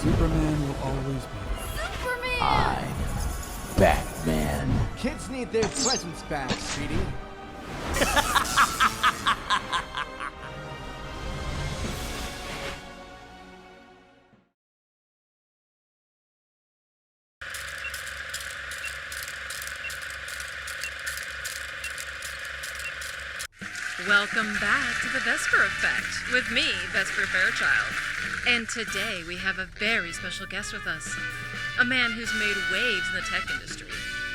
Superman will always be. Superman! I'm Batman. Kids need their presents back, sweetie. Welcome back to the Vesper Effect with me, Vesper Fairchild. And today we have a very special guest with us. A man who's made waves in the tech industry,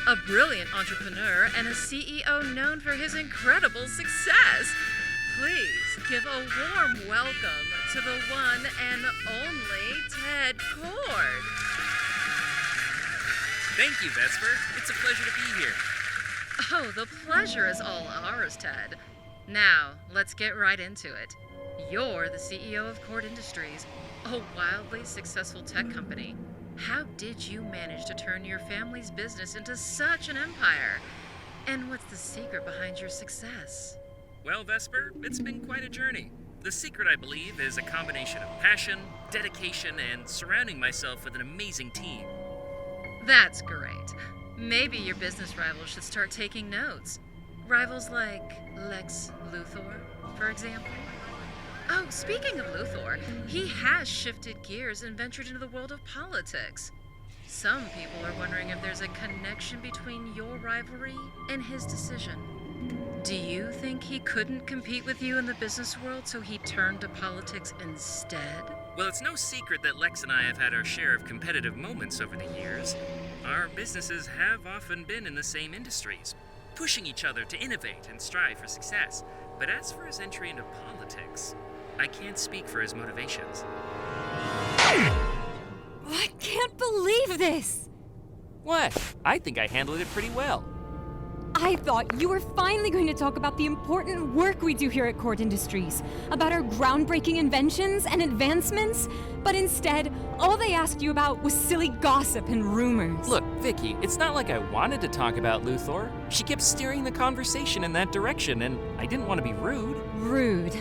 a brilliant entrepreneur, and a CEO known for his incredible success. Please give a warm welcome to the one and only Ted Cord. Thank you, Vesper. It's a pleasure to be here. Oh, the pleasure is all ours, Ted. Now, let's get right into it. You're the CEO of Cord Industries, a wildly successful tech company. How did you manage to turn your family's business into such an empire? And what's the secret behind your success? Well, Vesper, it's been quite a journey. The secret, I believe, is a combination of passion, dedication, and surrounding myself with an amazing team. That's great. Maybe your business rivals should start taking notes. Rivals like Lex Luthor, for example. Oh, speaking of Luthor, he has shifted gears and ventured into the world of politics. Some people are wondering if there's a connection between your rivalry and his decision. Do you think he couldn't compete with you in the business world, so he turned to politics instead? Well, it's no secret that Lex and I have had our share of competitive moments over the years. Our businesses have often been in the same industries, pushing each other to innovate and strive for success. But as for his entry into politics, I can't speak for his motivations. I can't believe this! What? I think I handled it pretty well. I thought you were finally going to talk about the important work we do here at Cord Industries, about our groundbreaking inventions and advancements, but instead, all they asked you about was silly gossip and rumors. Look, Vicky, it's not like I wanted to talk about Luthor. She kept steering the conversation in that direction, and I didn't want to be rude. Rude.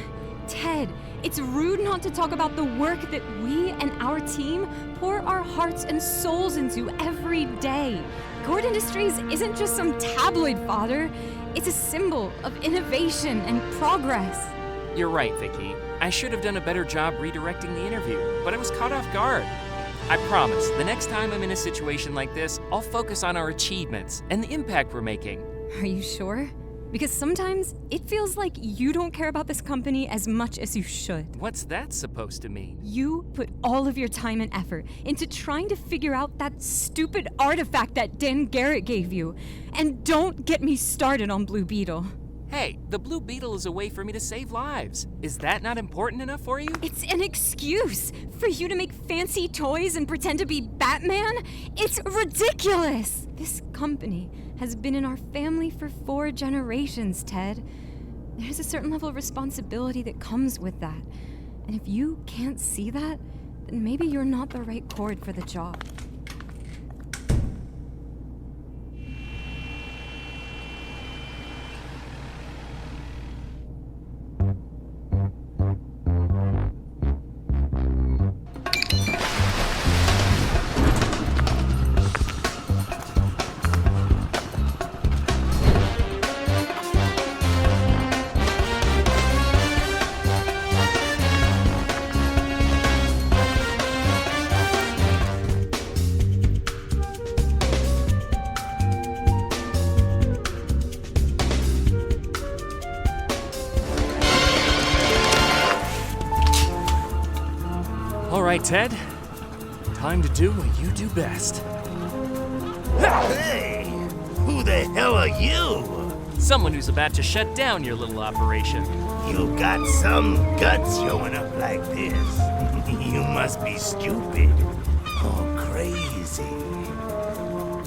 Ted, it's rude not to talk about the work that we and our team pour our hearts and souls into every day. Cord Industries isn't just some tabloid fodder. It's a symbol of innovation and progress. You're right, Vicky. I should have done a better job redirecting the interview, but I was caught off guard. I promise, the next time I'm in a situation like this, I'll focus on our achievements and the impact we're making. Are you sure? Because sometimes it feels like you don't care about this company as much as you should. What's that supposed to mean? You put all of your time and effort into trying to figure out that stupid artifact that Dan Garrett gave you. And don't get me started on Blue Beetle. Hey, the Blue Beetle is a way for me to save lives. Is that not important enough for you? It's an excuse for you to make fancy toys and pretend to be Batman? It's ridiculous! This company has been in our family for 4 generations, Ted. There's a certain level of responsibility that comes with that. And if you can't see that, then maybe you're not the right Cord for the job. All right, Ted. Time to do what you do best. Hey! Who the hell are you? Someone who's about to shut down your little operation. You got some guts showing up like this. You must be stupid or crazy.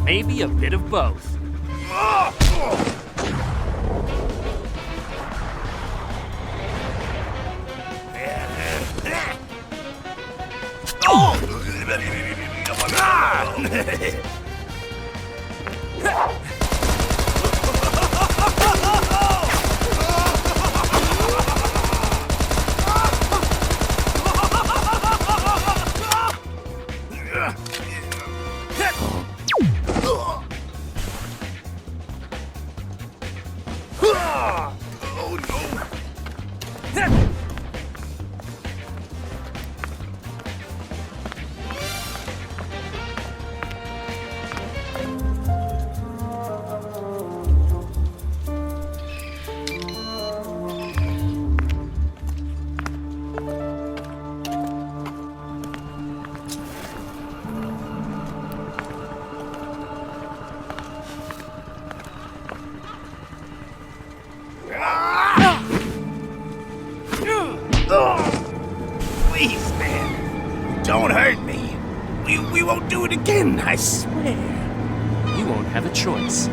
Maybe a bit of both. Please, man. Don't hurt me. We won't do it again, I swear. You won't have a choice.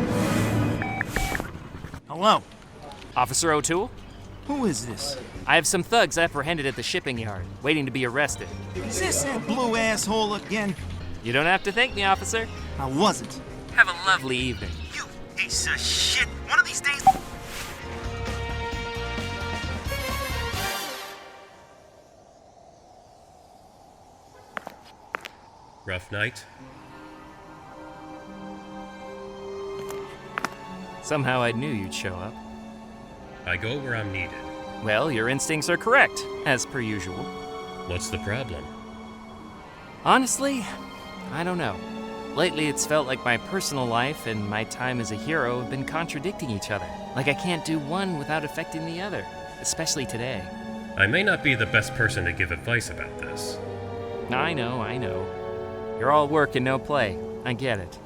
Hello. Officer O'Toole? Who is this? I have some thugs apprehended at the shipping yard, waiting to be arrested. Is this that blue asshole again? You don't have to thank me, officer. I wasn't. Have a lovely evening. You piece of shit. One of these days. Rough night? Somehow I knew you'd show up. I go where I'm needed. Well, your instincts are correct, as per usual. What's the problem? Honestly, I don't know. Lately, it's felt like my personal life and my time as a hero have been contradicting each other. Like I can't do one without affecting the other, especially today. I may not be the best person to give advice about this, I know. You're all work and no play. I get it.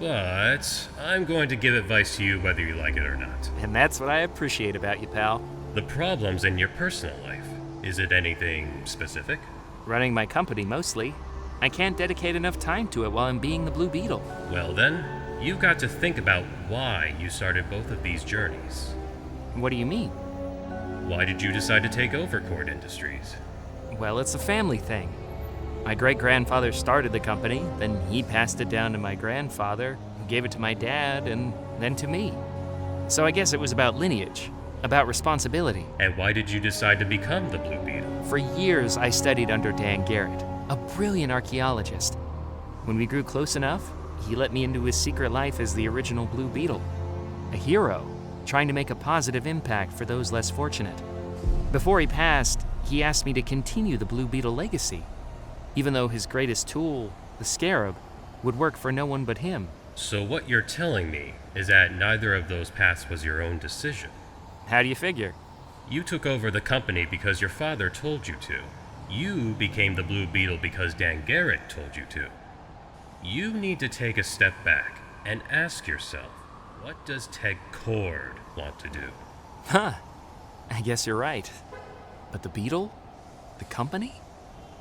but I'm going to give advice to you whether you like it or not. And that's what I appreciate about you, pal. The problem's in your personal life. Is it anything specific? Running my company mostly. I can't dedicate enough time to it while I'm being the Blue Beetle. Well then, you've got to think about why you started both of these journeys. What do you mean? Why did you decide to take over Cord Industries? Well, it's a family thing. My great-grandfather started the company, then he passed it down to my grandfather, who gave it to my dad, and then to me. So I guess it was about lineage, about responsibility. And why did you decide to become the Blue Beetle? For years, I studied under Dan Garrett, a brilliant archaeologist. When we grew close enough, he let me into his secret life as the original Blue Beetle, a hero, trying to make a positive impact for those less fortunate. Before he passed, he asked me to continue the Blue Beetle legacy, even though his greatest tool, the Scarab, would work for no one but him. So what you're telling me is that neither of those paths was your own decision. How do you figure? You took over the company because your father told you to. You became the Blue Beetle because Dan Garrett told you to. You need to take a step back and ask yourself, what does Ted Cord want to do? Huh. I guess you're right. But the Beetle? The company?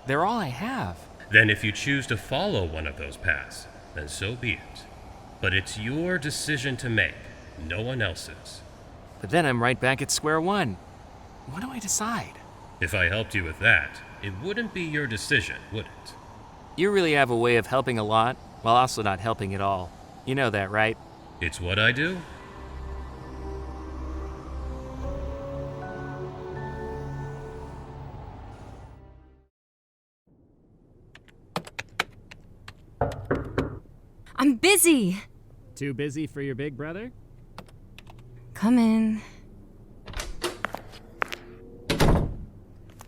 They're all I have. Then if you choose to follow one of those paths, then so be it. But it's your decision to make, no one else's. But then I'm right back at square one. What do I decide? If I helped you with that, it wouldn't be your decision, would it? You really have a way of helping a lot, while also not helping at all. You know that, right? It's what I do. I'm busy. Too busy for your big brother? Come in.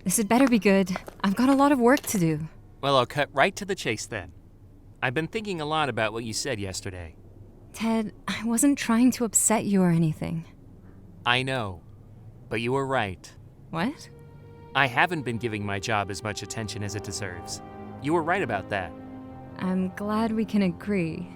This had better be good. I've got a lot of work to do. Well, I'll cut right to the chase then. I've been thinking a lot about what you said yesterday. Ted, I wasn't trying to upset you or anything. I know, but you were right. What? I haven't been giving my job as much attention as it deserves. You were right about that. I'm glad we can agree.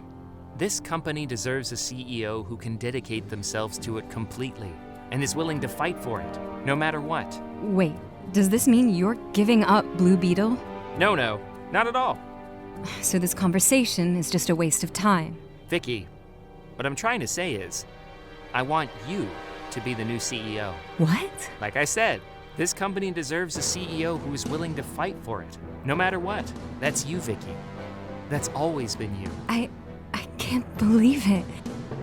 This company deserves a CEO who can dedicate themselves to it completely and is willing to fight for it, no matter what. Wait, does this mean you're giving up Blue Beetle? No, not at all. So this conversation is just a waste of time. Vicky, what I'm trying to say is, I want you to be the new CEO. What? Like I said, this company deserves a CEO who is willing to fight for it, no matter what. That's you, Vicky. That's always been you. I can't believe it.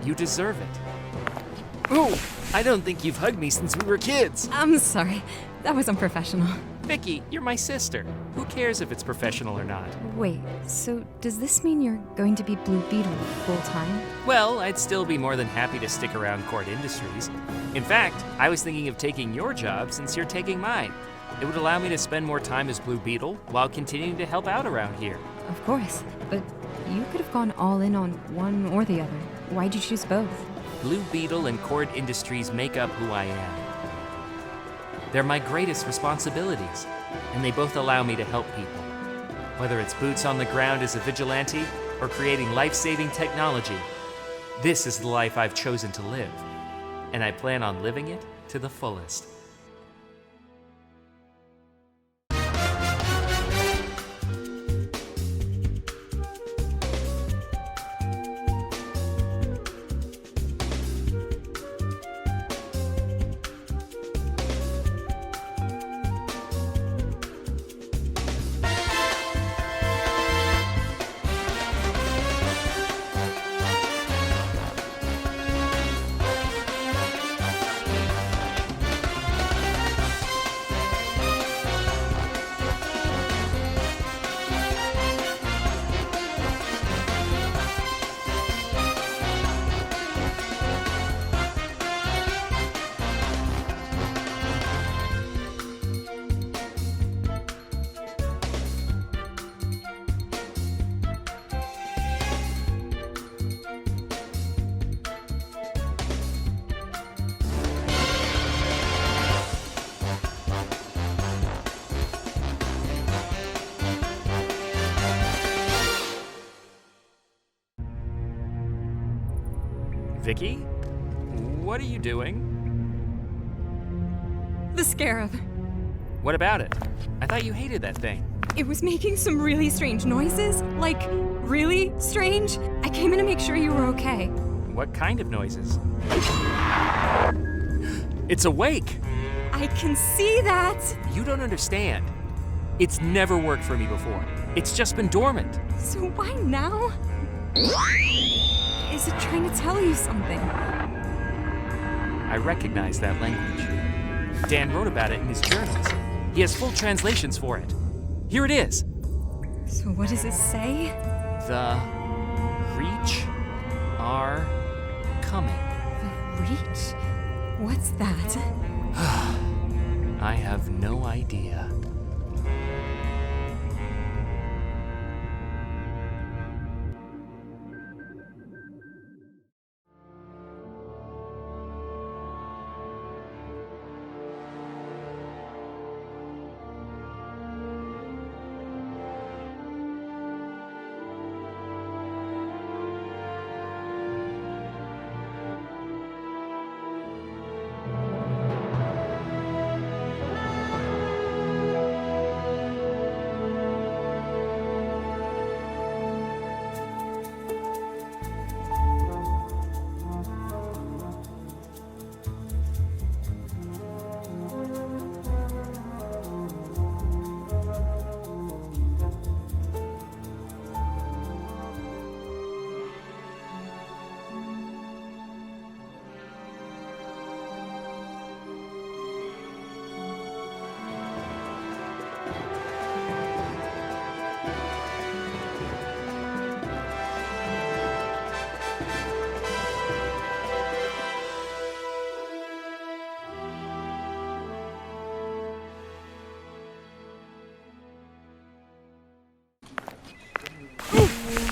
You deserve it. Oh, I don't think you've hugged me since we were kids. I'm sorry. That was unprofessional. Vicky, you're my sister. Who cares if it's professional or not? Wait, so does this mean you're going to be Blue Beetle full-time? Well, I'd still be more than happy to stick around Cord Industries. In fact, I was thinking of taking your job since you're taking mine. It would allow me to spend more time as Blue Beetle while continuing to help out around here. Of course, but you could have gone all in on one or the other. Why'd you choose both? Blue Beetle and Cord Industries make up who I am. They're my greatest responsibilities, and they both allow me to help people. Whether it's boots on the ground as a vigilante or creating life-saving technology, this is the life I've chosen to live, and I plan on living it to the fullest. Vicky? What are you doing? The scarab. What about it? I thought you hated that thing. It was making some really strange noises. Like, really strange. I came in to make sure you were okay. What kind of noises? It's awake! I can see that! You don't understand. It's never worked for me before. It's just been dormant. So why now? Is it trying to tell you something? I recognize that language. Dan wrote about it in his journals. He has full translations for it. Here it is. So what does it say? The Reach are coming. The Reach? What's that? I have no idea.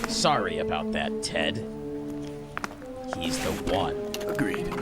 Sorry about that, Ted. He's the one. Agreed.